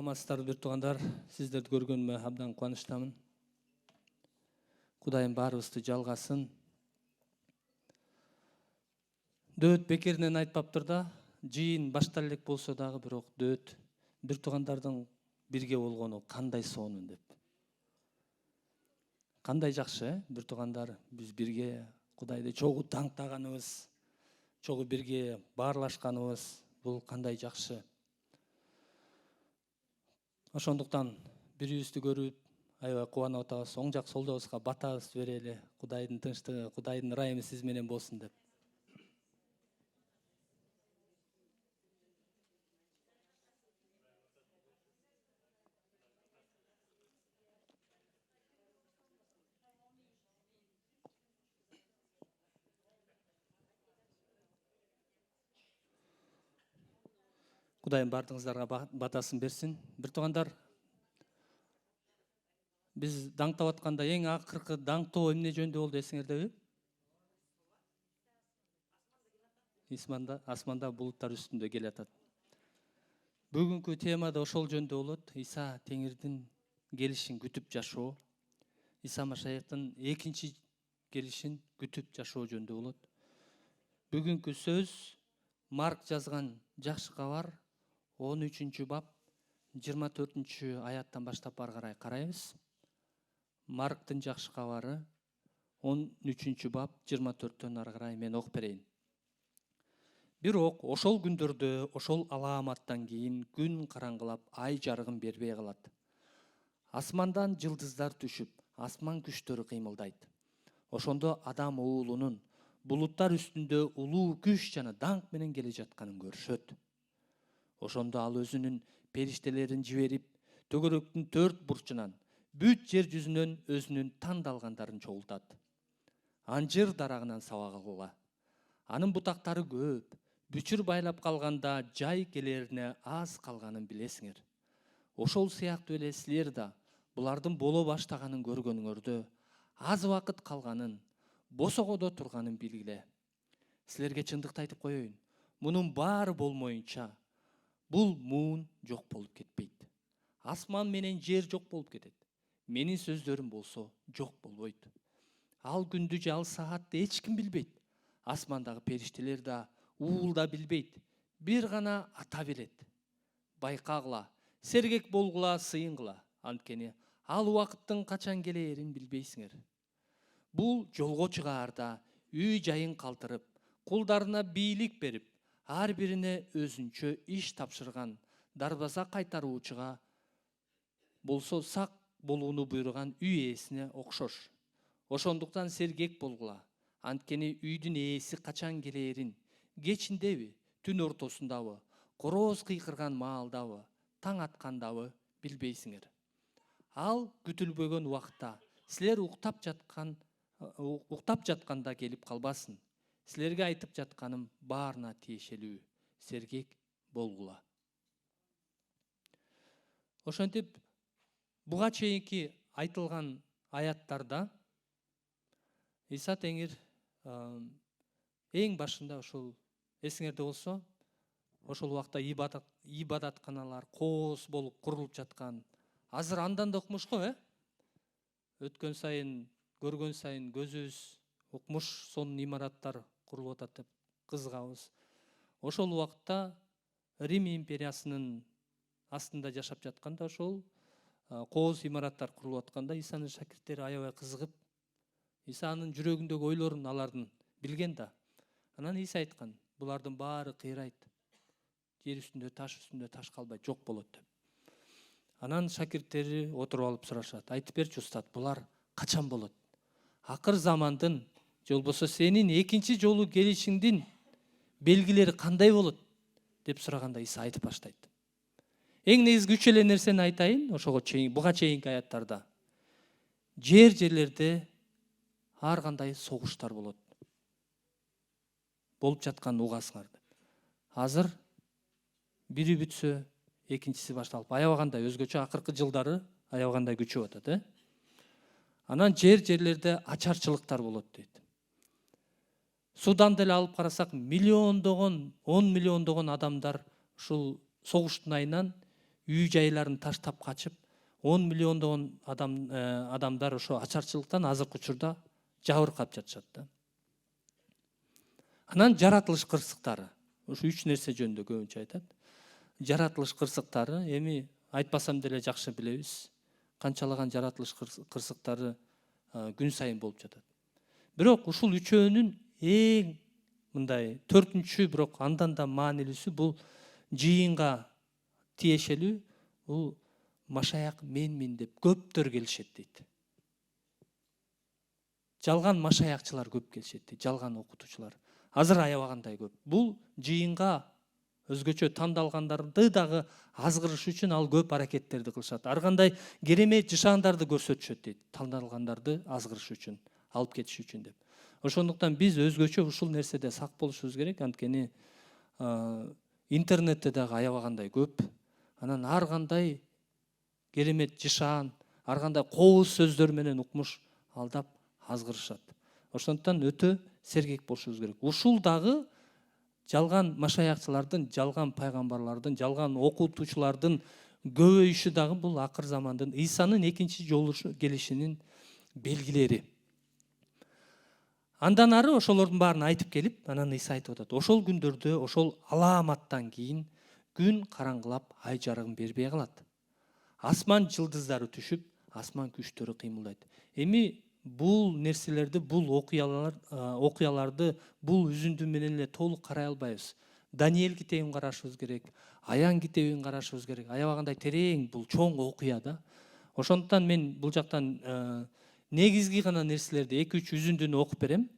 Саламатсыздар бир туугандар, сиздерди көргөнүмө абдан кубанычтамын. Кудайым баарыбызды жалгасын. Дөөт бекеринен айтпаптыр да, жыйын баштала элек болсо дагы, бирок дөөт бир туугандардын бирге болгону кандай сонун деп. Кандай жакшы, бир туугандар, биз бирге Кудайды чогуу таңтаганыбыз, чогуу бирге баарлашканыбыз, бул кандай жакшы. Ошондуктан бирибизди көрүп, аябай кубанып атабыз. Оң жак сол жагыбызга батабыз берели. Кудайдын тынчтыгы, Кудайдын ырайымы сиз менен болсун деп. Кудайым бардыгыңыздарга батасын берсин. Бир туугандар, биз даңктап атканда эң акыркы даңктоо эмне жөнүндө болду эсиңердеби? Асманда булуттар үстүндө келатат. Бүгүнкү тема да ошол жөнүндө болот. Иса Теңирдин келишин күтүп жашоо. Иса Машаяктын экинчи келишин күтүп жашоо жөнүндө болот. Бүгүнкү сөз Марк жазган жакшы кабар 13 бап 24 аяттан баштап бары карай карайбыз. Марктын жакшы кабары 13 бап 24-төн ары карай мен окуп берейин. Бирок ошол күндөрдө, ошол алааматтан кийин күн караңгылап, ай жарыгын бербей калат. Асмандан жылдыздар түшүп, асман күчтөрү кыймылдайт. Ошондо Адам уулунун булуттар үстүндө улуу күч жана даңк менен келе жатканын көрүшөт. Ошондо ал өзүнүн периштелерин жиберип, төгөрөктүн 4 бурчунан бүт жер жүзүнөн өзүнүн тандалгандарын чогултат. Анжыр дарагынан сабак алгыла. Анын бутактары көп, бүчүр байлап калганда жай келерине аз калганын билесиңер. Ошол сыяктуу эле силер да булардын боло баштаганын көргөнүңөрдө аз убакыт калганын, босогодо турганын билгиле. Силерге чындыкты айтып коеюн, мунун баары болмоюнча бул муун жок болуп кетпейт. Асман менен жер жок болуп кетет. Менин сөздөрүм болсо жок болбойт. Ал күндү же ал саатты эч ким билбейт. Асмандагы периштелер да, уул да билбейт. Бир гана Ата билет. Байкагыла, сергек болгула, сыйынгыла. Анткени ал убакыттын качан келээрин билбейсиңер. Бул жолго чыгаарда үй жайын калтырып, кулдарына бийлик берип, ар бирине өзүнчө иш тапшырган дарбаза кайтаруучуга болсо сак болууну буйруган үй ээсине окшош. Ошондуктан сергек болгула. Анткени үйдүн ээси качан келээрин, кечиндеби, түн ортосундабы, корооз кыйкырган маалдабы, таң аткандабы билбейсиңер. Ал күтүлбөгөн убакта силер уктап жатканда келип калбасын. Силерге айтып жатканым баарына тиешелүү. Сергек болгула. Ошентип, буга чейинки айтылган аяттарда Иса Теңир эң башында ошол эсиңерде болсо, ошол убакта ибадатканалар кооз болуп курулуп жаткан. Азыр андан да укмуш го, өткөн сайын, көргөн сайын көзүбүз укмуш сонун имараттар курулуп атат деп кызыгабыз. Ошол убакта Рим империясынын астында жашап жатканда, ошол кооз имараттар курулуп атканда Исанын шакирттери аябай кызыгып, Исанын жүрөгүндөгү ойлорун алардын билген да. Анан Иса айткан, булардын баары кыйрайт. Жер үстүндө таш калбайт, жок болот деп. Анан шакирттери отуруп алып сурашат. Айтып берчи устат, булар качан болот? Акыр замандын, же болбосо сенин экинчи жолу келишиңдин белгилери кандай болот? Деп сураганда Иса айтып баштайт. Эң негизги 3 эле нерсени айтайын, буга чейинки аяттарда. Жерлерде ар кандай согуштар болот. Болуп жатканын угасыңар деп. Азыр бири бүтсө, экинчиси башталып, аябагандай өзгөчө акыркы жылдары аябагандай күчүп атат, Анан жерлерде ачарчылыктар болот дейт. Судан деле алып карасак, миллиондогон, 10 миллиондогон адамдар ушул согуштун айынан үй жайларын таштап качып, 10 миллиондогон адамдар ошо ачарчылыктан азыркы учурда жабыркап жатышат да. Анан жаратылыш кырсыктары. Ушу 3 нерсе жөнүндө көбүнчө айтат. Жаратылыш кырсыктары, эми айтпасам деле жакшы билебиз. Канчалаган жаратылыш кырсыктары күн сайын болуп жатат. Бирок ушул үчөөнүн эң мындай төртүнчү, бирок андан да маанилүүсү бул жыйынга тиешелүү, бул Машаяк менмин деп көптөр келишет дейт. Жалган машаякчылар көп келишет дейт, жалган окутуучулар. Азыр аябагандай көп. Бул жыйынга өзгөчө тандалгандарды дагы азгырыш үчүн ал көп аракеттерди кылышат. Ар кандай керемет жышаандарды көрсөтүшөт дейт, тандалгандарды азгырыш үчүн, алып кетиш үчүн деп. Ошондуктан биз өзгөчө ушул нерседе сак болушубуз керек. Анткени интернетте дагы аябагандай көп. Анан ар кандай керемет жышаан, ар кандай кооз сөздөр менен укмуш алдап азгырышат. Ошондуктан өтө сергек болушубуз керек. Ушул дагы жалган машаякчылардын, жалган пайгамбарлардын, жалган окутуучулардын көбөйүшү дагы бул акыр замандын Исанын экинчи жолу келишинин белгилери. Андан ары ошолордун баарын айтып келип, анан Иса айтып атат: ошол күндөрдө, ошол аламаттан кийин күн караңгылап, ай жарыгын бербей калат. Асман жылдыздары түшүп, асман күчтөрү кыймылдайт. Эми бул нерселерди, бул окуяларды бул үзүндү менен эле толук карай албайбыз. Даниэль китебин карашыбыз керек, Аян китебин карашыбыз керек. Аябагандай терең, бул чоң окуя да. Ошондуктан мен бул жактан негизги гана нерселерди 2-3 үзүндүнү окуп берем.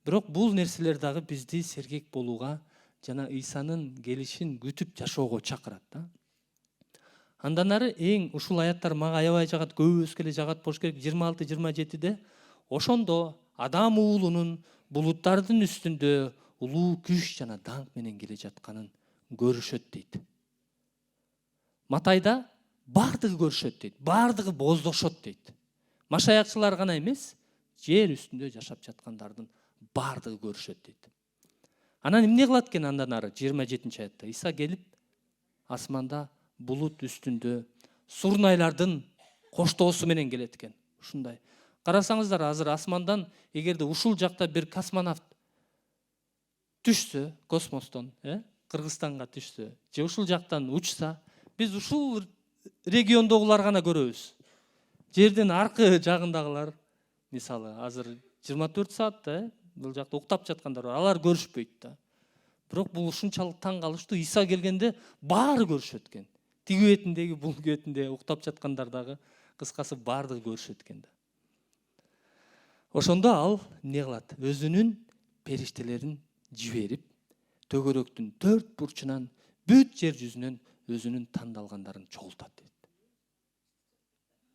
Бирок бул нерселер дагы бизди сергек болууга жана Исанын келишин күтүп жашоого чакырат да. Андан ары эң ушул аяттар мага аябай жагат, көбүбүзгө эле жагат болуш керек. 26-27-де ошондо адам уулунун булуттардын үстүндө улуу күч жана даңк менен келе жатканын көрүшөт дейт. Матайда бардыгы көрүшөт дейт, бардыгы боздошот дейт. Машаякчылар гана эмес, жер үстүндө жашап жаткандардын бардыгы көрүшөт дейт. Анан эмне кылат экен андан ары 27-аятта? Иса келип асманда булут үстүндө сурнайлардын коштоосу менен келет экен. Ушундай. Карасаңыздар, азыр асмандан эгерде ушул жакта бир космонавт түшсө, космостон, Кыргызстанга түшсө, же ушул жактан учса, биз ушул региондогулар гана көрөбүз. Жердин аркы жагындагылар, мисалы, азыр 24 саатта бул жакта уктап жаткандар бар, алар көрүшпөйт да. Бирок бул ушунчалык таң калыштуу, Иса келгенде баары көрүшөт экен. Тиги бетиндеги, бул бетинде уктап жаткандар дагы, кыскасы баардыгы көрүшөт экен да. Ошондо ал эмне кылат? Өзүнүн периштелерин жиберип, төгөрөктүн 4 бурчунан, бүт жер жүзүнөн өзүнүн тандалгандарын чогултат дейт.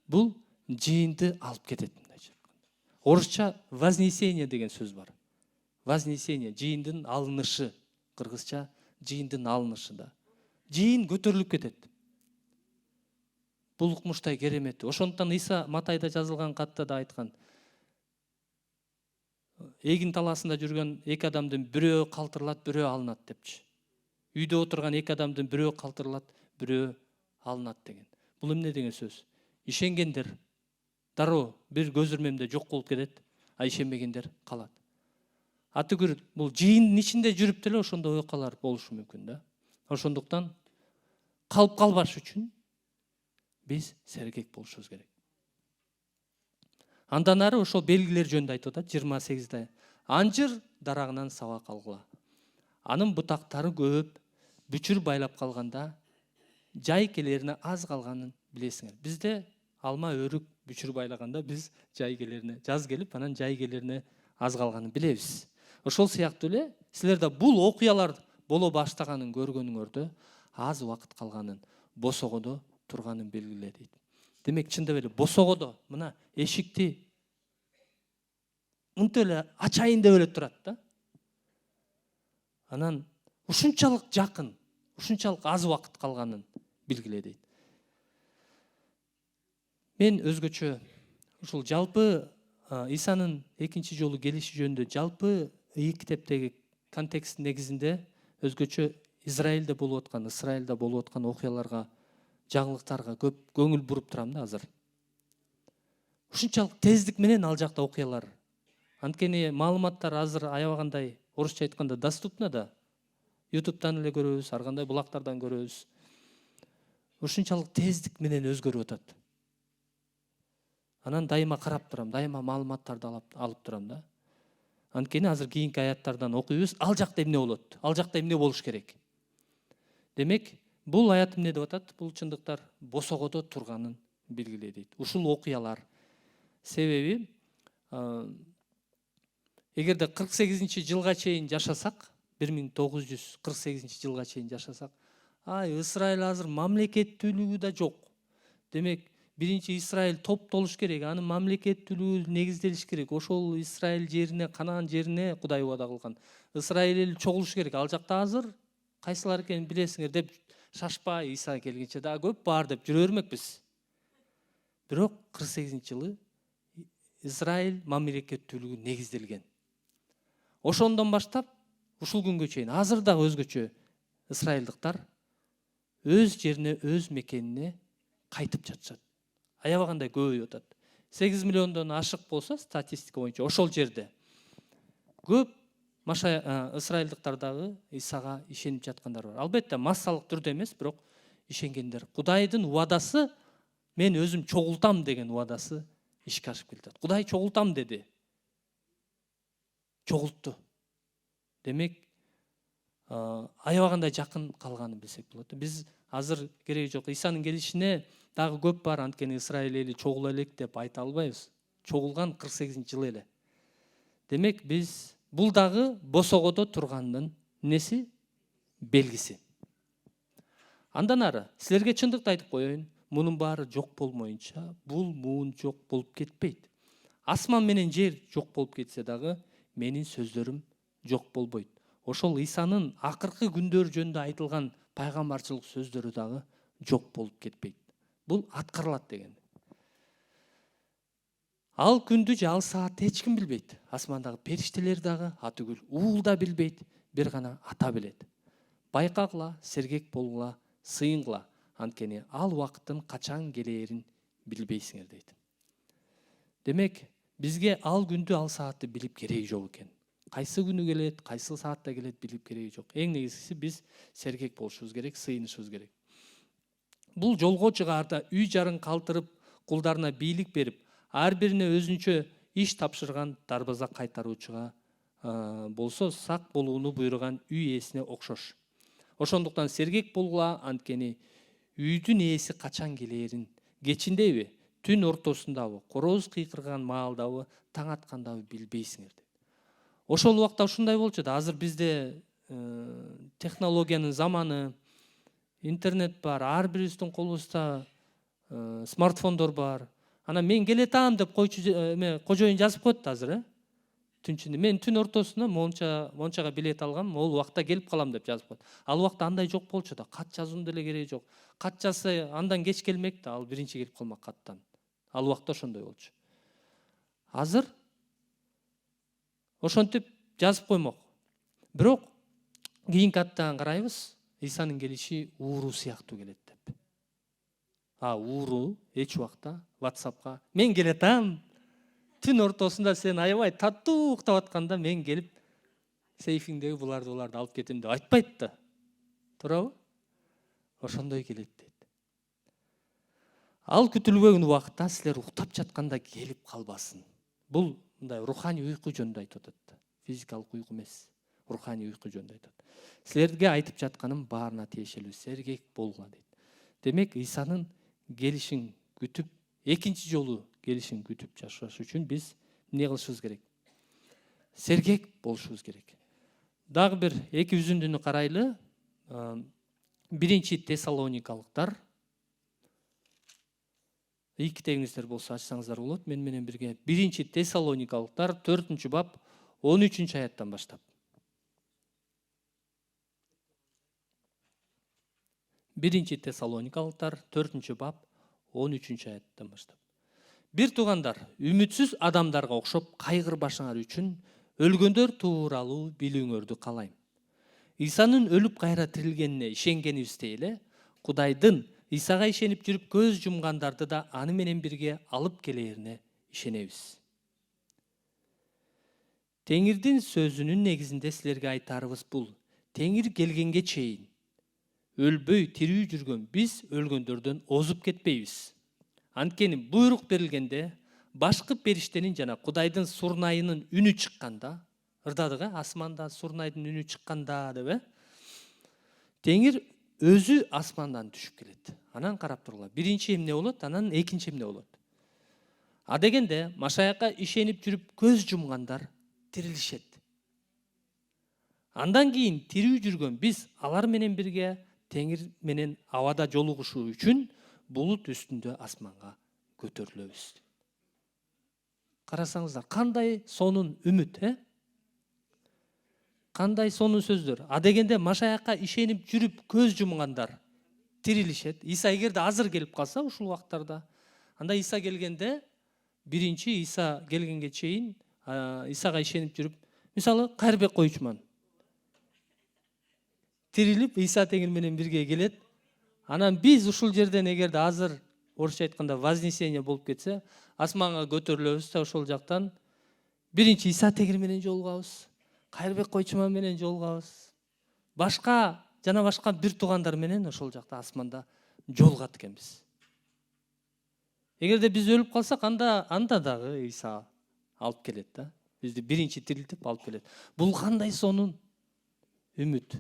Бул жыйынды алып кетет. Орусча вознесение деген сөз бар. Вознесение, жыйындын алынышы. Кыргызча жыйындын алынышы да. Жыйын көтөрүлүп кетет. Бул укмуштай керемет. Ошондуктан Иса Матайда жазылган катта да айткан: эгин таласында жүргөн эки адамдын бирөө калтырылат, бирөө алынат депчи. Үйдө отурган эки адамдын бирөө калтырылат, бирөө алынат деген. Бул эмне деген сөз? Ишенгендер дароо бир көз ирмемде жок болуп кетет, а ишенбегендер калат. Атүгүр бул жыйындын ичинде жүрүп деле ошондой окуялар болушу мүмкүн да. Ошондуктан калып калбаш үчүн биз сергек болушубуз керек. Андан ары ошол белгилер жөнүндө айтып атат 28-да. Анжыр дарагынан сабак алгыла. Анын бутактары көп, бүчүр байлап калганда, жай келерине аз калганын билесиңер. Бизде алма, өрүк, бүчүр байлаганда биз жай келерине, жаз келип, анан жай келерине аз калганын билебиз. Ошол сыяктуу эле силерде бул окуялар боло баштаганын көргөнүңөрдө аз убакыт калганын, босогодо турганын белгиле дейт. Демек, чындап эле босогодо мына эшикти мынтип эле ачайын деп эле турат да. Анан ушунчалык жакын, ушунчалык аз убакыт калганын белгиле дейт. Мен өзгөчө ушул жалпы Исанын экинчи жолу келиши жөнүндө жалпы китептеги контекст негизинде өзгөчө Израилде болуп аткан окуяларга жаңылыктарга көп көңүл буруп турам да азыр. Ушунчалык тездик менен ал жакта окуялар. Анткени маалыматтар азыр аябагандай орусча айтканда доступна да. YouTube'дан эле көрөбүз, ар кандай булактардан көрөбүз. Ушунчалык тездик менен өзгөрүп атат. Анан дайыма карап турам, дайыма маалыматтарды алып турам да. Анткени азыр кийинки аяттардан окуйбуз, ал жакта эмне болот? Ал жакта эмне болуш керек? Демек, бул аят эмне деп атат? Бул чындыктар босогодо турганын белгилейт дейт. Ушул окуялар себеби эгерде 48-жылга чейин жашасак, 1948-жылга чейин жашасак, Израиль азыр мамлекеттүүлүгү да жок. Демек, биринчи Израиль топтолуш керек, анын мамлекеттүүлүгү негизделиш керек. Ошол Израиль жерине, Канаан жерине Кудай убада кылган. Израиль эли чогулуш керек. Ал жакта азыр кайсылар экенин билесиңер деп шашпай, Иса келгенче да көп бар деп жүрө бермекпиз. Бирок 48-жылы Израиль мамлекеттүүлүгү негизделген. Ошондон баштап ушул күнгө чейин азыр да өзгөчө израилдыктар өз жерине, өз мекенине кайтып жатышат. Аябагандай көбөйүп атат. 8 миллиондон ашык болсо статистика боюнча ошол жерде көп израилдыктар дагы Исага ишенип жаткандар бар. Албетте массалык түрдө эмес, бирок ишенгендер. Кудайдын убадасы, мен өзүм чогултам деген убадасы ишке ашып келатат. Кудай чогултам деди. Чогултту. Демек, аябагандай жакын калганын билсек болот. Биз азыр кереги жок. Исанын келишине дагы көп бар, анткени Израиль эли чогула элек деп айта албайбыз. Чогулган 48-жылы эле. Демек, биз бул дагы босогодо турганын неси? Белгиси. Андан ары силерге чындыкты айтып коеюн, мунун баары жок болмоюнча, бул муун жок болуп кетпейт. Асман менен жер жок болуп кетсе дагы, менин сөздөрүм жок болбойт. Ошол Исанын акыркы күндөр жөнүндө айтылган пайгамбарчылык сөздөрү дагы жок болуп кетпейт. Бул аткарылат деген. Ал күндү же ал саатты эч ким билбейт. Асмандагы периштелер дагы, атүгүл уул да билбейт, бир гана Ата билет. Байкагыла, сергек болгула, сыйынгыла, анткени ал убакыттын качан келээрин билбейсиңер дейт. Демек, бизге ал күндү, ал саатты билип кереги жок экен. Кайсы күнү келет, кайсы саатта келет билип кереги жок. Эң негизгиси биз сергек болушубуз керек, сыйынышыбыз керек. Бул жолго чыгаарда үй жарын калтырып, кулдарына бийлик берип, ар бирине өзүнчө иш тапшырган дарбаза кайтаруучуга болсо сак болууну буйруган үй ээсине окшош. Ошондуктан сергек болгула, анткени үйдүн ээси качан келээрин, кечиндеби, түн ортосундабы, короз кыйкырган маалдабы, таң аткандабы билбейсиңер дейт. Ошол убакта ушундай болчу да, азыр бизде технологиянын заманы, интернет бар, ар бирибиздин колубузда смартфондор бар. Анан мен келетам деп кожоюн жазып коет азыр, түнчүндө. Мен түн ортосуна мончага билет алгам, ол убакта келип калам деп жазып коет. Ал убакта андай жок болчу да, кат жазуунун деле кереги жок. Кат жазса андан кеч келмек да, ал биринчи келип калмак каттан. Ал убакта ошондой болчу. Азыр ошентип жазып коймок. Бирок кийинки аттан карайбыз, Исанын келиши ууру сыяктуу келет деп. Ууру эч убакта WhatsApp'ка мен келетам, түн ортосунда сен аябай таттуу уктап атканда мен келип сейфиңдеги буларды алып кетем деп айтпайт да. Туурабы? Ошондой келет дейт. Ал күтүлбөгөн убакытта силер уктап жатканда келип калбасын. Бул мындай руханий уйку жөнүндө айтып атат. Физикалык уйку эмес, руханий уйку жөнүндө айтат. Силерге айтып жатканым баарына тиешелүү, сергек болгула дейт. Демек, Исанын келишин күтүп, экинчи жолу келишин күтүп жашаш үчүн биз эмне кылышыбыз керек? Сергек болушубуз керек. Дагы бир эки үзүндүнү карайлы. Биринчи Тессалоникалыктар. И китебиңиздер болсо ачсаңыздар болот, мен менен бирге. Биринчи Тессалоникалыктар 4-бап 13-аяттан баштап. Биринчи Тессалоникалыктар 4-бап 13-аяттан баштап. Бир туугандар, үмүтсүз адамдарга окшоп кайгырбашыңар үчүн өлгөндөр тууралуу билүүңөрдү каалайм. Исанын өлүп кайра тирилгенине ишенгенибиздей эле, Кудайдын Исага ишенип жүрүп көз жумгандарды да аны менен бирге алып келерине ишенебиз. Теңирдин сөзүнүн негизинде силерге айтарыбыз бул: Теңир келгенге чейин өлбөй тирүү жүргөн биз өлгөндөрдөн озуп кетпейбиз. Анткени буйрук берилгенде башкы периштенин жана Кудайдын сурнайынын үнү чыкканда, ырдадык асманда сурнайдын үнү чыкканда деп Теңир өзү асмандан түшүп келет. Анан карап тургула. Биринчи эмне болот, анан экинчи эмне болот. А дегенде Машаякка ишенип жүрүп көз жумгандар тирилишет. Андан кийин тирүү жүргөн биз алар менен бирге Теңир менен абада жолугушуу үчүн булут үстүндө асманга көтөрүлөбүз. Карасаңыздар, кандай сонун үмүт, Кандай сонун сөздөр. А дегенде Машаякка ишенип жүрүп көз жумгандар тирилишет. Иса эгерде азыр келип калса ушул убактарда, анда Иса келгенде, биринчи Иса келгенге чейин Исага ишенип жүрүп, мисалы Кайырбек койчуман тирилип Иса Теңир менен бирге келет. Анан биз ушул жерден эгерде азыр орусча айтканда вознесение болуп кетсе, асманга көтөрүлөбүз да ошол жактан биринчи Иса Теңир менен жолугабыз, Кайырбек койчуман менен жолугабыз. Башка бир туугандар менен ошол жакта асманда жолугат экенбиз. Эгерде биз өлүп калсак, анда дагы Иса алып келет да. Бизди биринчи тирилтип алып келет. Бул кандай сонун үмүт.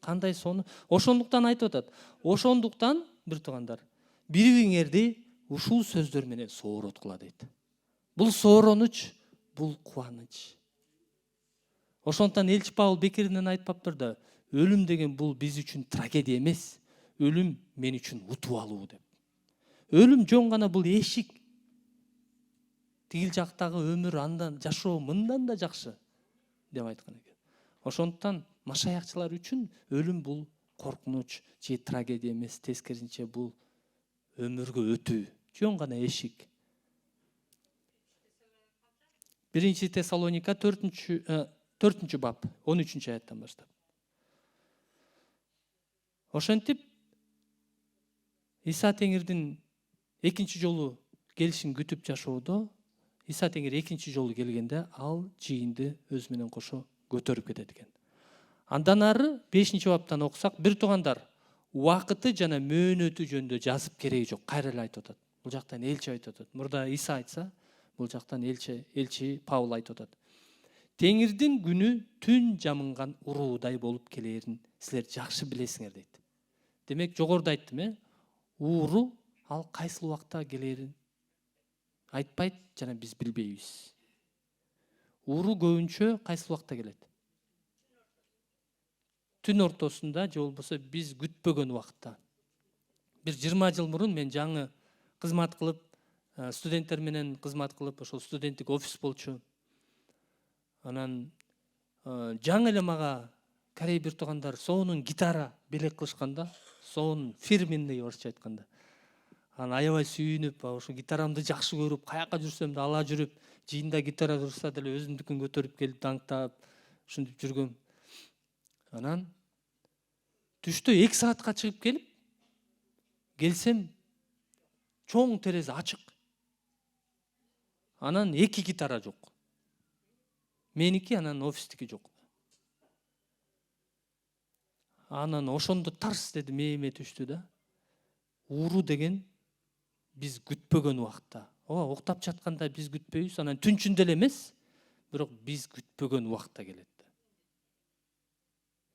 Кандай сонун. Ошондуктан айтып атат. Ошондуктан бир туугандар, бири-бириңерди ушул сөздөр менен соороткула дейт. Бул сооронуч, бул кубаныч. Ошондуктан элчи Павыл Бекиринен айтпаптыр да, өлүм деген бул биз үчүн трагедия эмес, өлүм мен үчүн утуп алуу деп. Өлүм жөн гана бул эшик. Тигил жактагы өмүр, андан жашоо мындан да жакшы деп айткан экен. Ошондуктан Машаякчылар үчүн өлүм бул коркунуч же трагедия эмес, тескерисинче бул өмүргө өтүү, жөн гана эшик. Биринчи Тессалоника 4 бап 13 аяттан баштап. Ошентип Иса Теңирдин экинчи жолу келишин күтүп жашоодо, Иса Теңир экинчи жолу келгенде ал жыйынды өзү менен кошо көтөрүп кетет экен. Андан ары 5 баптан окусак, бир туугандар, убакыты жана мөөнөтү жөнүндө жазып кереги жок, кайра эле айтып атат. Бул жактан элчи айтып атат. Мурда Иса айтса, бул жактан элчи Павыл айтып атат. Теңирдин күнү түн жамынган уруудай болуп келерин силер жакшы билесиңер дейт. Демек, жогоруда айттым, ууру ал кайсыл убакта келерин айтпайт жана биз билбейбиз. Ууру көбүнчө кайсыл убакта келет? Түн ортосунда же болбосо биз күтпөгөн убакытта. Бир 20 жыл мурун мен жаңы кызмат кылып, студенттер менен кызмат кылып, ошол студенттик офис болчу. Анан жаңы эле мага корей бир туугандар сонун гитара белек кылышканда, сонун фирменный орусча айтканда. Анан аябай сүйүнүп, ошо гитарамды жакшы көрүп, каяка жүрсөм да ала жүрүп, жыйында гитара турса деле өзүмдүкүн көтөрүп келип даңктап, ушинтип жүргөм. Анан түштө 2 саатка чыгып келсем, чоң терезе ачык. Анан 2 гитара жок. Меники, анан офистики жок. Анан ошондо тарс деди, мээме түштү да. Ууру деген биз күтпөгөн убакта. Уктап жатканда биз күтпөйбүз, анан түнчүндө эле эмес, бирок биз күтпөгөн убакта келет.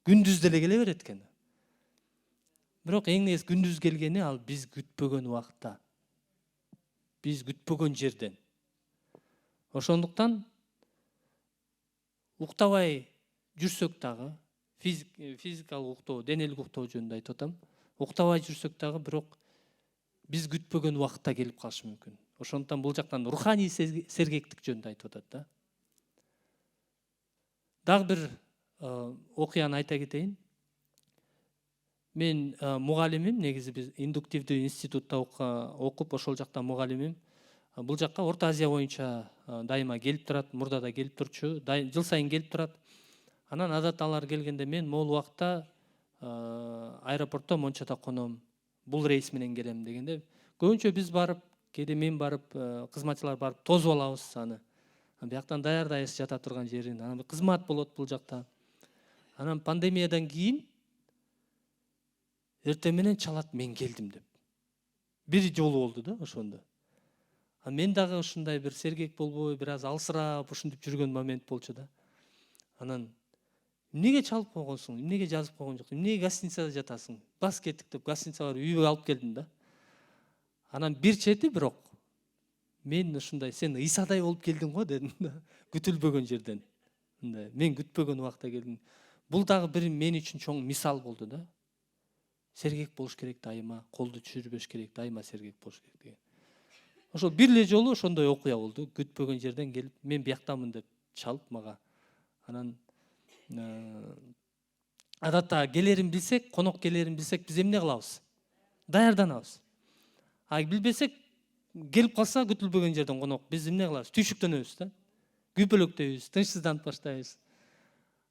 Күндүз деле келе берет экен. Бирок эң негизи күндүз келгени ал биз күтпөгөн убакта. Биз күтпөгөн жерден. Ошондуктан уктабай жүрсөк дагы, физикалык уктоо, денелик уктоо жөнүндө айтып атам. Уктабай жүрсөк дагы, бирок биз күтпөгөн убакта келип калышы мүмкүн. Ошондуктан бул жактан руханий сергектик жөнүндө айтып атат да. Дагы бир окуяны айта кетейин. Мен мугалимим, негизи биз индуктивдүү институтта окуп, ошол жакта мугалимим. Бул жакка Орто Азия боюнча дайыма келип турат, мурда да келип турчу, жыл сайын келип турат. Анан адат алар келгенде мен могул убакта аэропортто мончада коном. бул рейс менен келем дегенде көбүнчө биз барып, кээде мен барып, кызматчылар барып тосуп алабыз аны. Бияктан даярдайбыз жата турган жерин. Анан кызмат болот бул жакта. Анан пандемиядан кийин эртең менен чалат мен келдим деп. Бир жолу болду да ошондо. Мен дагы ушундай бир сергек болбой, бир аз алсырап ушинтип жүргөн момент болчу да. Анан эмнеге чалып койгонсуң? Эмнеге жазып койгон жоксуң? Эмнеге гостиницада жатасың? Бас кеттик деп гостиницага барып үйгө алып келдим да. Анан бир чети бирок мен ушундай сен Исадай болуп келдиң го дедим да. Күтүлбөгөн жерден. Мындай мен күтпөгөн убакта келдим. Бул дагы бир мен үчүн чоң мисал болду да. Сергек болуш керек дайыма, колду түшүрбөш керек, дайыма сергек болуш керек деген. Ошо бир эле жолу ошондой окуя болду. Күтпөгөн жерден келип, мен бияктамын деп чалып мага. Анан адатта келерин билсек, конок келерин билсек, биз эмне кылабыз? Даярданабыз. Билбесек, келип калса күтүлбөгөн жерден конок, биз эмне кылабыз? Түйшүктөнөбүз да. Күпөлөктөйбүз, тынчсызданып баштайбыз.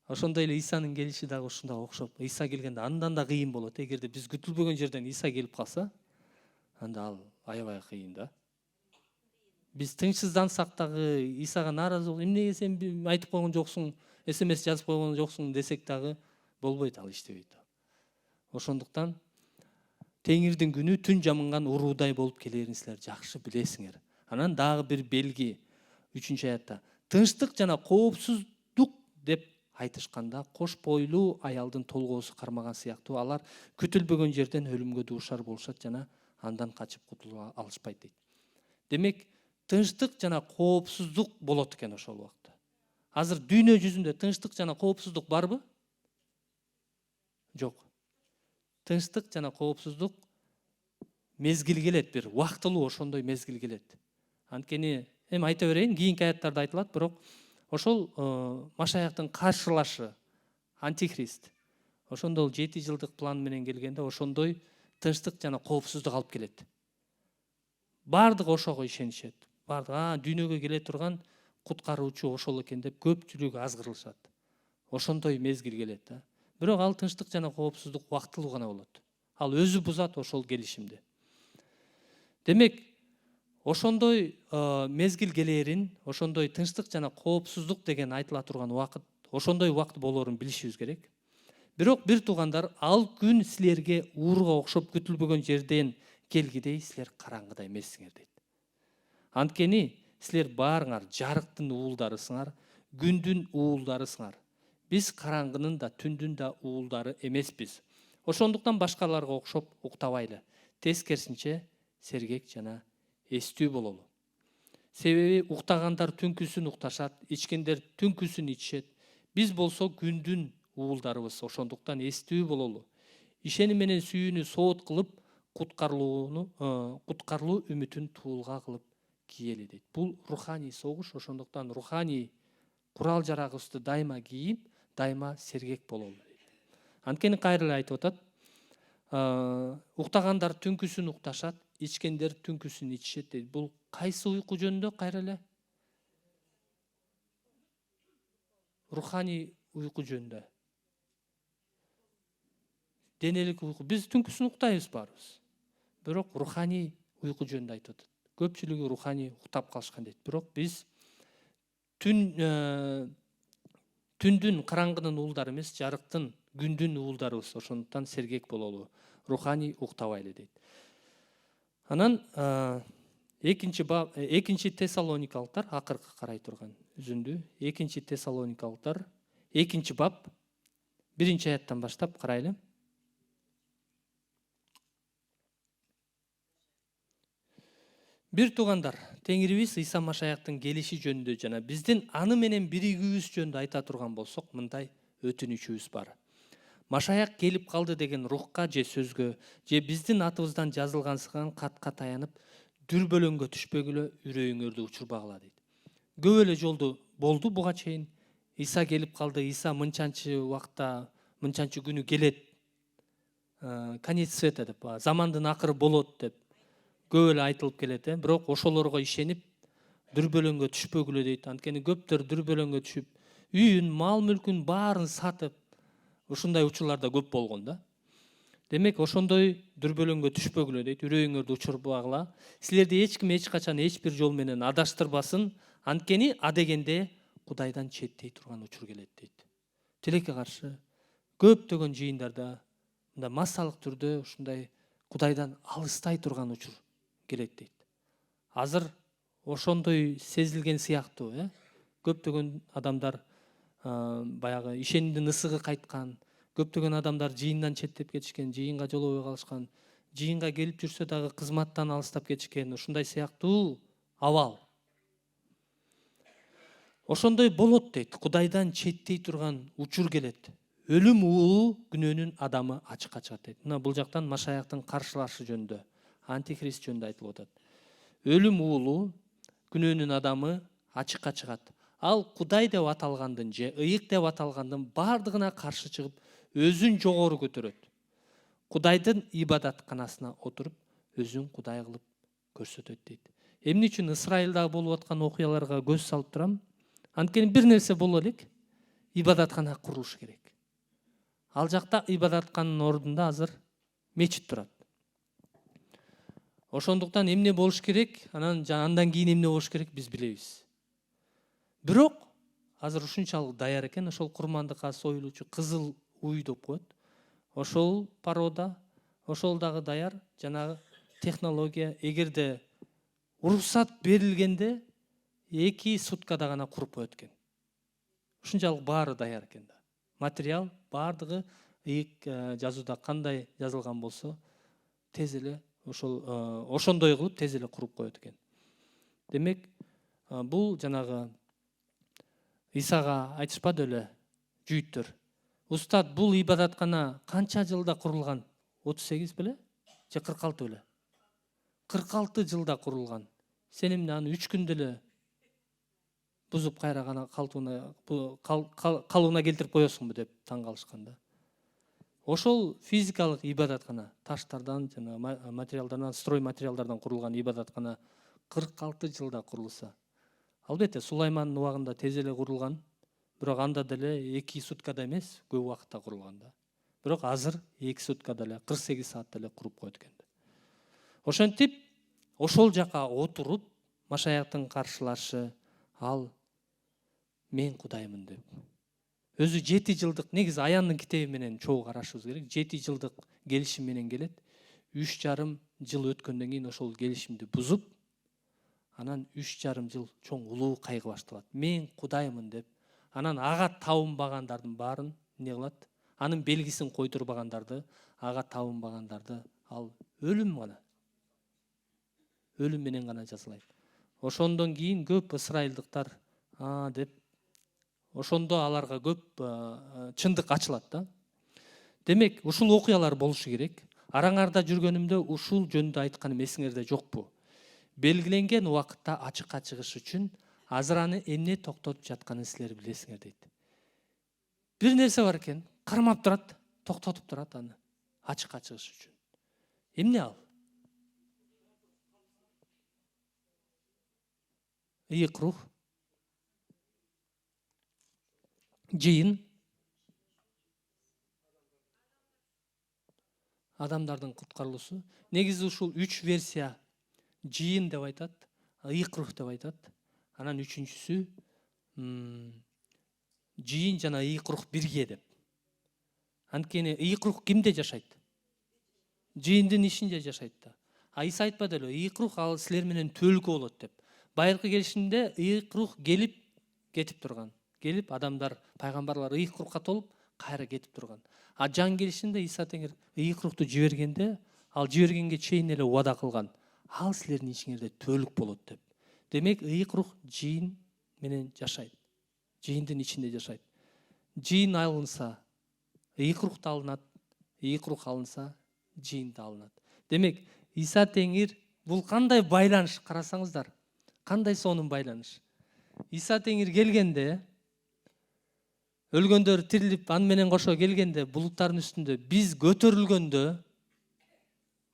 Ошондой эле Исанын келиши дагы ушундай окшоп. Иса келгенде андан да кыйын болот. Эгерде биз күтүлбөгөн жерден Иса келип калса, анда ал аябай кыйын да. Биз тынчсыздансак дагы, Исага нааразы болуп, эмнеге сен айтып койгон жоксуң, СМС жазып койгон жоксуң десек дагы болбойт, ал иштебейт. Ошондуктан Теңирдин күнү түн жамынган уруудай болуп келерин силер жакшы билесиңер. Анан дагы бир белги 3-аятта. Тынчтык жана коопсуздук деп айтышканда кош бойлуу аялдын толгоосу кармаган сыяктуу алар күтүлбөгөн жерден өлүмгө дуушар болушат жана андан качып кутула алышпайт дейт. Демек, тынчтык жана коопсуздук болот экен ошол убакта. Азыр дүйнө жүзүндө тынчтык жана коопсуздук барбы? Жок. Тынчтык жана коопсуздук мезгил келет, бир убактылуу ошондой мезгил келет. Анткени эми айта берейин, кийинки аяттарда айтылат, бирок ошол Машаяктын каршылашы, антихрист. Ошондо 7 жылдык план менен келгенде ошондой тынчтык жана коопсуздук алып келет. Бардыгы ошого ишенишет. Бардыгы дүйнөгө келе турган куткаруучу ошол экен деп көпчүлүгү азгырылышат. Ошондой мезгил келет да. Бирок ал тынчтык жана коопсуздук убактылуу гана болот. Ал өзү бузат ошол келишимди. Демек, ошондой мезгил келерин, ошондой тынчтык жана коопсуздук деген айтыла турган убакыт, ошондой убакыт болоорун билишибиз керек. Бирок бир туугандар, ал күн силерге уурга окшоп күтүлбөгөн жерден келгидей, силер караңгыда эмессиңер дейт. Анткени силер баарыңар жарыктын уулдарысыңар, күндүн уулдарысыңар. Биз караңгынын да, түндүн да уулдары эмеспиз. Ошондуктан башкаларга окшоп уктабайлы. Тескерисинче сергек жана эстүү бололу. Себеби уктагандар түнкүсүн укташат, ичкендер түнкүсүн ичишет. Биз болсо күндүн уулдарыбыз. Ошондуктан эстүү бололу. Ишеним менен сүйүүнү соот кылып, куткарылуу үмүтүн туулга кылып кийели дейт. Бул руханий согуш, ошондуктан руханий курал жарагыбызды дайыма кийип, дайыма сергек бололу дейт. Анткени кайра эле айтып атат. Уктагандар түнкүсүн укташат, ичкендер түнкүсүн ичишет дейт. Бул кайсы уйку жөнүндө кайра эле? Руханий уйку жөнүндө. Денелик уйку. Биз түнкүсүн уктайбыз баарыбыз. Бирок руханий уйку жөнүндө айтып атат. Көпчүлүгү руханий уктап калышкан дейт. Бирок биз түндүн, караңгынын уулдары эмес, жарыктын, күндүн уулдарыбыз. Ошондуктан сергек бололу. Руханий уктабайлы дейт. Анан 2 Тессалоникалыктар, акыркы карай турган үзүндү. 2 Тессалоникалыктар 2 бап 1 аяттан баштап карайлы. Бир туугандар, Теңирибиз Иса Машаяктын келиши жөнүндө жана биздин аны менен биригүүбүз жөнүндө айта турган болсок, мындай өтүнүчүбүз бар. Машаяк келип калды деген рухка же сөзгө, же биздин атыбыздан жазылгансыган катка таянып, дүрбөлөңгө түшпөгүлө, үрөйүңөрдү учурбагыла дейт. Көп эле жолду болду буга чейин. Иса келип калды, Иса мынчанчы убакта, мынчанчы күнү келет. Конец света деп, замандын акыры болот деп көп эле айтылып келет, бирок ошолорго ишенип дүрбөлөңгө түшпөгүлө дейт. Анткени көптөр дүрбөлөңгө түшүп, үйүн, мал мүлкүн баарын сатып, ушундай учурларда көп болгон да. Демек ошондой дүрбөлөңгө түшпөгүлө дейт, үрөйүңөрдү учурбагыла. Силерди эч ким эч качан эч бир жол менен адаштырбасын. Анткени адегенде Кудайдан четтей турган учур келет дейт. Тилекке каршы көптөгөн жыйындарда мындай массалык түрдө ушундай Кудайдан алыстай турган учур келет дейт. Азыр ошондой сезилген сыяктуу, көптөгөн адамдар баягы ишенимдин ысыгы кайткан, көптөгөн адамдар жыйындан четтеп кетишкен, жыйынга жолобой калышкан, жыйынга келип жүрсө дагы кызматтан алыстап кетишкен, ушундай сыяктуу абал. Ошондой болот дейт. Кудайдан четтей турган учур келет. Өлүм уулу күнөөнүн адамы ачыкка чыгат дейт. Мына бул жактан Машаяктын каршылашы жөнүндө, антихрист жөнүндө айтылып атат. Өлүм уулу күнөөнүн адамы ачыкка чыгат. Ал Кудай деп аталгандын же ыйык деп аталгандын бардыгына каршы чыгып, өзүн жогору көтөрөт. Кудайдын ибадатканасына отуруп, өзүн Кудай кылып көрсөтөт дейт. Эмне үчүн Исраилдагы болуп аткан окуяларга көз салып турам? Анткени бир нерсе боло элек, ибадаткана курулуш керек. Ал жакта ибадатканын ордунда азыр мечит турат. Ошондуктан эмне болуш керек, андан кийин эмне болуш керек биз билебиз. Бирок азыр ушунчалык даяр экен, ошол курмандыкка союлуучу кызыл уй деп коет. Ошол порода, ошол дагы даяр, жанагы технология, эгерде уруксат берилгенде 2 суткада гана куруп коет экен. Ушунчалык баары даяр экен да. Материал бардыгы ыйык жазууда кандай жазылган болсо, тез эле ошондой кылып тез эле куруп коет экен. Демек, бул жанагы Исага айтышпады эле жүйүттөр. Устат, бул ибадаткана канча жылда курулган? 38 беле? Же 46 беле? 46 жылда курулган. Сен эмне аны 3 күндө эле бузуп кайра гана калыбына келтирип коесуңбу деп таң калышканда. Ошол физикалык ибадаткана таштардан, жана материалдардан, строй материалдардан курулган ибадаткана 46 жылда курулса. Албетте, Сулаймандын убагында тез эле курулган, бирок анда деле 2 суткада эмес, көп убакытта курулган да. Бирок азыр 2 суткада эле 48 саатта эле куруп коет экен. Ошентип, ошол жака отуруп, Машаяктын каршылашы, ал мен Кудаймын деп. Өзү 7 жылдык, негизи Аяндын китеби менен чогуу карашыбыз керек. 7 жылдык келишим менен келет. 3,5 жыл өткөндөн кийин ошол келишимди бузуп, анан 3,5 жыл чоң улуу кайгы башталат. Мен Кудаймын деп, анан ага табынбагандардын баарын эмне кылат? Анын белгисин койдурбагандарды, ага табынбагандарды ал өлүм гана. Өлүм менен гана жазалайт. Ошондон кийин көп ысрайылдыктар деп, ошондо аларга көп чындык ачылат да. Демек, ушул окуялар болушу керек. Араңарда жүргөнүмдө ушул жөнүндө айтканым эсиңерде жокпу? Белгиленген убакытта ачыкка чыгыш үчүн азыр аны эмне токтотуп жатканын силер билесиңер дейт. Бир нерсе бар экен, кармап турат, токтотуп турат аны ачыкка чыгыш үчүн. Эмне ал? Ыйык рух, жыйын, адамдардын куткарылуусу. Негизи ушул 3 версия: жыйын деп айтат, ыйык рух деп айтат. Анан үчүнчүсү жыйын жана ыйык рух бирге деп. Анткени ыйык рух кимде жашайт? Жыйындын ичинде жашайт да. Иса айтпады эле, ыйык рух ал силер менен төлкө болот деп. Байыркы келишимде ыйык рух келип кетип турган. Келип адамдар, пайгамбарлар ыйык рухка толуп кайра кетип турган. А жан келишинде Иса Теңир ыйык рухту жибергенде, ал жибергенге чейин эле убада кылган. Ал силердин ичиңерде төлүк болот деп. Демек, ыйык рух жыйын менен жашайт. Жыйындын ичинде жашайт. Жыйын алынса, ыйык рух да алынат, ыйык рух алынса, жыйын да алынат. Демек, Иса Теңир бул кандай байланыш, карасаңыздар? Кандай сонун байланыш? Иса Теңир келгенде, өлгөндөр тирилип, аны менен кошо келгенде, булуттардын үстүндө биз көтөрүлгөндө,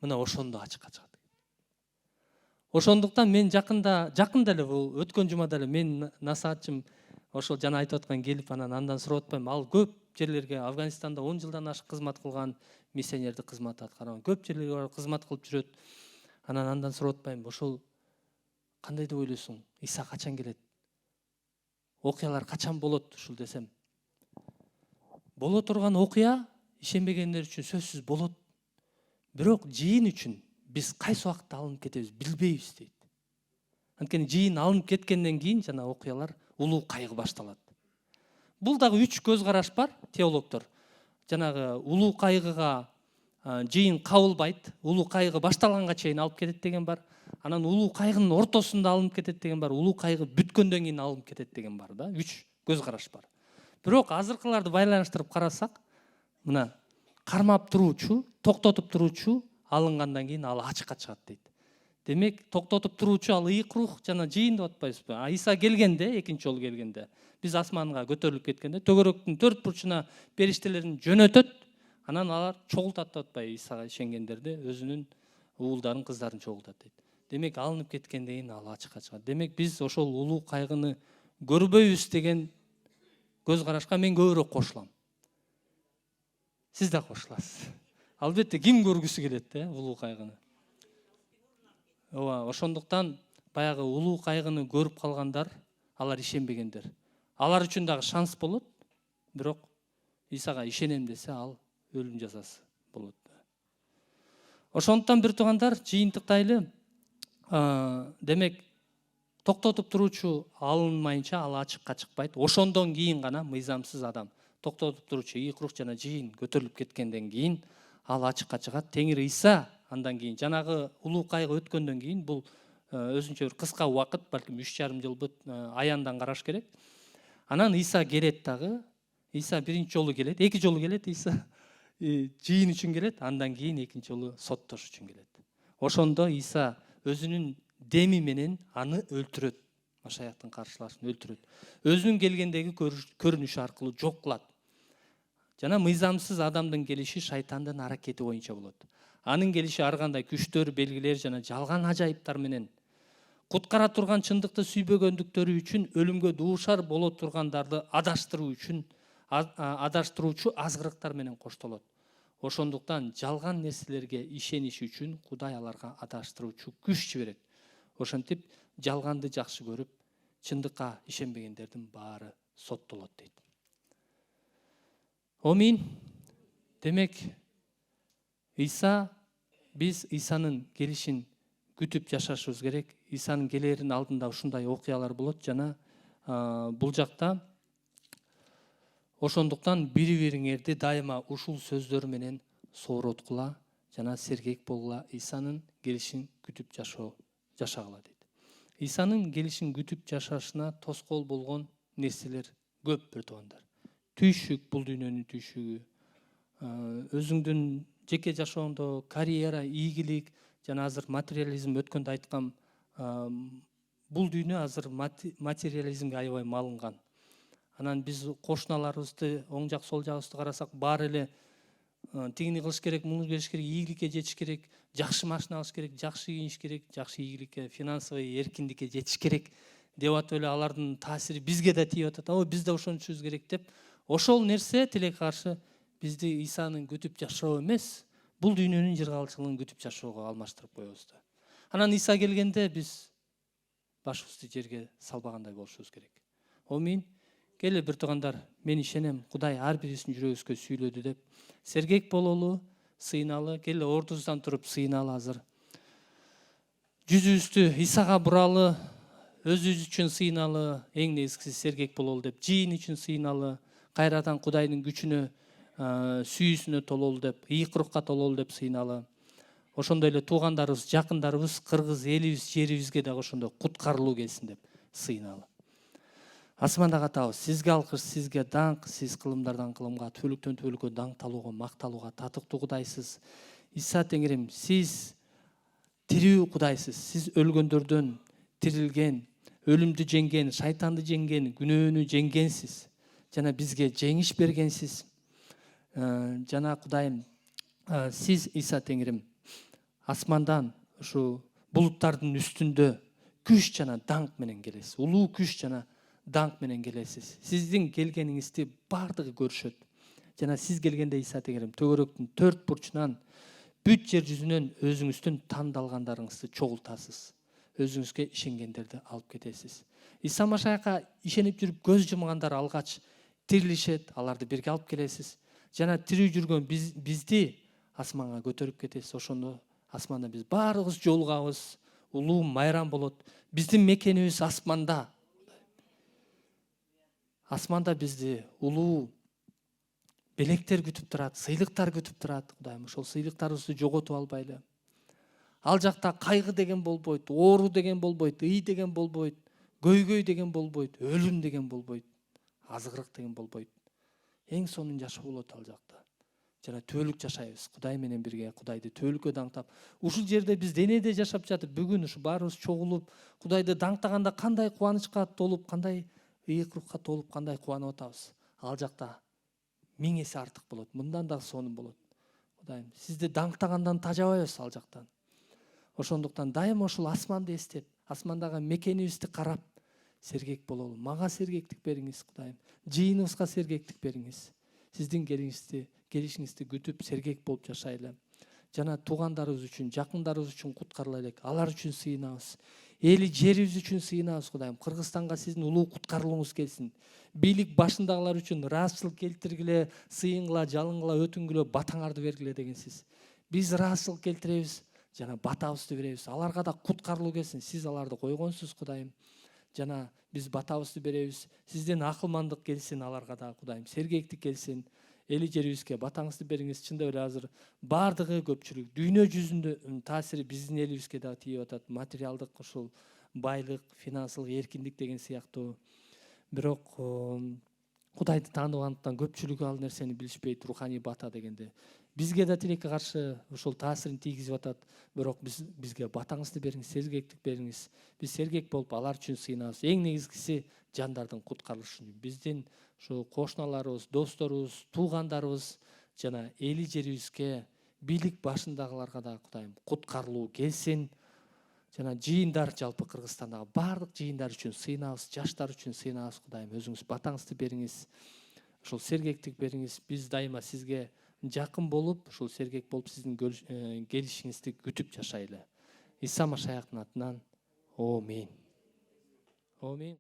мына ошондо ачыкка чыгат. Ошондуктан мен жакында эле, бул өткөн жумада эле мен насаатчым ошол жана айтып аткан келип андан сурап атпайм. Ал көп жерлерге Афганистанда 10 жылдан ашык кызмат кылган, миссионердик кызмат аткарган, көп жерлерге барып кызмат кылып жүрөт. Андан сурап атпайм. Ошол кандай деп ойлойсуң? Иса качан келет? Окуялар качан болот ушул десем. Боло турган окуя ишенбегендер үчүн сөзсүз болот. Бирок жыйын үчүн биз кайсы убакытта алынып кетебиз билбейбиз дейт. Анткени жыйын алынып кеткенден кийин жана окуялар улуу кайгы башталат. Бул дагы 3 көз караш бар теологдор. Жанагы улуу кайгыга жыйын кабылбайт, улуу кайгы башталганга чейин алып кетет деген бар. Анан улуу кайгынын ортосунда алынып кетет деген бар. Улуу кайгы бүткөндөн кийин алынып кетет деген бар да. 3 көз караш бар. Бирок азыркыларды байланыштырып карасак, мына кармап туруучу, токтотуп туруучу алынгандан кийин ал ачыкка чыгат дейт. Демек, токтотуп туруучу ал ыйык рух жана жыйын деп атпайбызбы? Иса келгенде, экинчи жолу келгенде, биз асманга көтөрүлүп кеткенде, төгөрөктүн 4 бурчуна периштелерин жөнөтөт, анан алар чогултат деп атпайбы? Исага ишенгендерди өзүнүн уулдарын, кыздарын чогултат дейт. Демек, алынып кеткенден кийин ал ачыкка чыгат. Демек, биз ошол улуу кайгыны көрбөйбүз деген көз карашка мен көбүрөөк кошулам. Сиз да кошуласыз. Албетте, ким көргүсү келет улуу кайгыны? Ооба, ошондуктан баягы улуу кайгыны көрүп калгандар, алар ишенбегендер. Алар үчүн дагы шанс болот, бирок Исага ишенем десе, ал өлүм жазасы болот. Ошондуктан бир туугандар, жыйынтыктайлы, демек токтотуп туруучу алынмайынча ал ачыкка чыкпайт. Ошондон кийин гана мыйзамсыз адам, токтотуп туруучу ыйык рух жана жыйын көтөрүлүп кеткенден кийин ал ачыкка чыгат. Теңир Иса андан кийин жанагы улуу кайгы өткөндөн кийин бул өзүнчө бир кыска убакыт, балким 3,5 жыл аяндан караш керек. Анан Иса келет дагы. Иса биринчи жолу келет, 2 жолу келет Иса. Жыйын үчүн келет, андан кийин экинчи жолу соттош үчүн келет. Ошондо Иса өзүнүн деми менен аны өлтүрөт. Машаяктын каршылашын өлтүрөт. Өзүнүн келгендеги көрүнүшү аркылуу жок кылат. Жана мыйзамсыз адамдын келиши шайтандын аракети боюнча болот. Анын келиши ар кандай күчтөр, белгилер жана жалган ажайыптар менен куткара турган чындыкты сүйбөгөндүктөрү үчүн өлүмгө дуушар боло тургандарды адаштыруучу азгырыктар менен коштолот. Ошондуктан жалган нерселерге ишениш үчүн Кудай аларга адаштыруучу күч жиберет. Ошентип жалганды жакшы көрүп, чындыкка ишенбегендердин баары соттолот дейт. Амин. Демек, биз Исанын келишин күтүп жашашыбыз керек. Исанын келеринин алдында ушундай окуялар болот жана бул жакта ошондуктан бири-бириңерди дайыма ушул сөздөр менен соороткула жана сергек болгула, Исанын келишин күтүп жашагыла дейт. Исанын келишин күтүп жашашына тоскоол болгон нерселер көп бир туугандар. Түйшүк, бул дүйнөнүн түйшүгү, өзүңдүн жеке жашоондо карьера, ийгилик жана азыр материализм өткөндө айткам, бул дүйнө азыр материализмге аябай малынган. Анан биз кошуналарыбызды, оң жак, сол жагыбызды карасак, баары эле тигини кылыш керек, муну кылыш керек, ийгиликке жетиш керек, жакшы машина алыш керек, жакшы кийиниш керек, жакшы ийгиликке, финансовый эркиндикке жетиш керек деп атып эле алардын таасири бизге да тийип атат. Биз да ошончубуз керек деп. Ошол нерсе тилекке каршы бизди Исанын күтүп жашоо эмес, бул дүйнөнүн жыргалчылыгын күтүп жашоого алмаштырып коебуз да. Анан Иса келгенде биз башыбызды жерге салбагандай болушубуз керек. Амин. Келе бир туугандар, мен ишенем, Кудай ар бирибиздин жүрөгүбүзгө сүйлөдү деп. Сергек бололу, сыйналы, келе ордубуздан туруп сыйналы азыр. Жүзүбүздү Исага буралы, өзүбүз үчүн сыйналы, эң негизгиси сергек бололу деп, жыйын үчүн сыйналы, кайрадан Кудайдын күчүнө, сүйүүсүнө тололу деп, ыйык рухка тололу деп сыйналы. Ошондой эле туугандарыбыз, жакындарыбыз, кыргыз элибиз, жерибизге дагы ошондой куткарылуу келсин деп сыйналы. Асмандагы Атабыз, сизге алкыш, сизге даңк, сиз кылымдардан кылымга, түбөлүктөн түбөлүккө даңкталууга, макталууга татыктуу Кудайсыз. Иса Теңирим, сиз тирүү Кудайсыз, сиз өлгөндөрдөн тирилген, өлүмдү жеңген, шайтанды жеңген, күнөөнү жеңгенсиз. Жана бизге жеңиш бергенсиз. Жана Кудайым, сиз Иса Теңирим, асмандан ушу булуттардын үстүндө күч жана даңк менен келесиз. Улуу күч жана даңк менен келесиз. Сиздин келгениңизди бардыгы көрүшөт. Жана сиз келгенде Иса Теңирим төгөрөктүн 4 бурчунан бүт жер жүзүнөн өзүңүздүн тандалгандарыңызды чогултасыз. Өзүңүзгө ишенгендерди алып кетесиз. Иса Машаякка ишенип жүрүп көз жумгандар алгач тирилишет, аларды бирге алып келесиз. Жана тирүү жүргөн бизди асманга көтөрүп кетесиз. Ошондо асманда биз баарыбыз жолугабыз, улуу майрам болот. Биздин мекенибиз асманда. Асманда бизди улуу белектер күтүп турат, сыйлыктар күтүп турат. Кудайым, ошол сыйлыктарыбызды жоготуп албайлы. Ал жакта кайгы деген болбойт, оору деген болбойт, ый деген болбойт, көйгөй деген болбойт, өлүм деген болбойт, азгырык деген болбойт. Эң сонун жашоо болот ал жакта. Жана түбөлүк жашайбыз. Кудай менен бирге, Кудайды түбөлүккө даңктап. Ушул жерде биз денеде жашап жатып, бүгүн ушу баарыбыз чогулуп, Кудайды даңктаганда кандай кубанычка толуп, кандай ыйык рухка толуп, кандай кубанып атабыз. Ал жакта 1000 эсе артык болот. Мындан да сонун болот. Кудайым, сизди даңктагандан тажабайбыз ал жактан. Ошондуктан дайыма ушул асманды эстеп, асмандагы мекенибизди карап, сергек бололу. Мага сергектик бериңиз, Кудайым. Жыйыныбызга сергектик бериңиз. Сиздин келишиңизди күтүп, сергек болуп жашайлы. Жана туугандарыбыз үчүн, жакындарыбыз үчүн куткарыла элек. Алар үчүн сыйынабыз. Эли жерибиз үчүн сыйынабыз, Кудайым. Кыргызстанга сиздин улуу куткарылууңуз келсин. Бийлик башындагылар үчүн ыраазычылык келтиргиле, сыйынгыла, жалынгыла, өтүнгүлө, батаңарды бергиле дегенсиз. Биз ыраазычылык келтиребиз, жана батабызды беребиз. Аларга да куткарылуу келсин. Сиз аларды койгонсуз, Кудайым. Жана биз батабызды беребиз. Сизден акылмандык келсин аларга да, Кудайым. Сергектик келсин. Эли жерибизге батаңызды бериңиз. Чындап эле азыр бардыгы көпчүлүк дүйнө жүзүндө таасири биздин элибизге да тийип атат. Материалдык ушул байлык, финансылык эркиндик деген сыяктуу. Бирок Кудайды тааныбагандыктан көпчүлүгү ал нерсени билишпейт, руханий бата дегенде. Бизге да тилекке каршы ушул таасирин тийгизип атат. Бирок бизге батаңызды бериңиз, сергектик бериңиз. Биз сергек болуп алар үчүн сыйынабыз. Эң негизгиси жандардын куткарылышы үчүн. Биздин ушу кошуналарыбыз, досторубуз, туугандарыбыз жана эли жерибизге, бийлик башындагыларга да, Кудайым, куткарылуу келсин. Жана жыйындар, жалпы Кыргызстандагы бардык жыйындар үчүн сыйынабыз, жаштар үчүн сыйынабыз, Кудайым. Өзүңүз батаңызды бериңиз. Ушул сергектик бериңиз. Биз дайыма сизге жакын болуп, ушул сергек болуп, сиздин келишиңизди күтүп жашайлы. Иса Машаяктын атынан. Амин. Амин.